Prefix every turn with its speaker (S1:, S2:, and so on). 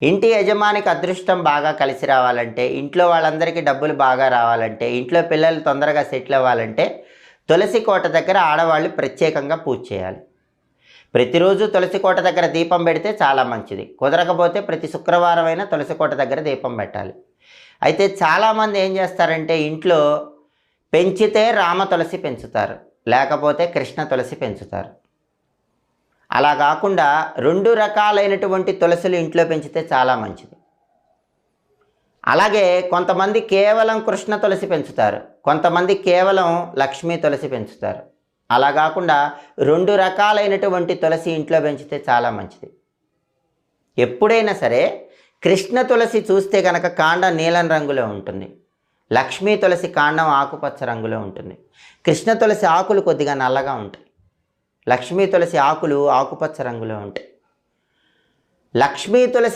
S1: ఇంటి యజమానికి అదృష్టం బాగా కలిసి రావాలంటే, ఇంట్లో వాళ్ళందరికీ డబ్బులు బాగా రావాలంటే, ఇంట్లో పిల్లలు తొందరగా సెటిల్ అవ్వాలంటే, తులసి కోట దగ్గర ఆడవాళ్ళు ప్రత్యేకంగా పూజ చేయాలి. ప్రతిరోజు తులసి కోట దగ్గర దీపం పెడితే చాలా మంచిది. కుదరకపోతే ప్రతి శుక్రవారం అయినా తులసి కోట దగ్గర దీపం పెట్టాలి. అయితే చాలామంది ఏం చేస్తారంటే, ఇంట్లో పెంచితే రామ తులసి పెంచుతారు, లేకపోతే కృష్ణ తులసి పెంచుతారు. అలా కాకుండా 2 రకాలైనటువంటి తులసులు ఇంట్లో పెంచితే చాలా మంచిది. అలాగే కొంతమంది కేవలం కృష్ణ తులసి పెంచుతారు, కొంతమంది కేవలం లక్ష్మీ తులసి పెంచుతారు. అలా కాకుండా 2 రకాలైనటువంటి తులసి ఇంట్లో పెంచితే చాలా మంచిది. ఎప్పుడైనా సరే కృష్ణ తులసి చూస్తే కనుక కాండం నీలం రంగులో ఉంటుంది, లక్ష్మీ తులసి కాండం ఆకుపచ్చ రంగులో ఉంటుంది. కృష్ణ తులసి ఆకులు కొద్దిగా నల్లగా ఉంటాయి, లక్ష్మీ తులసి ఆకులు ఆకుపచ్చ రంగులో ఉంటాయి. లక్ష్మీ తులసి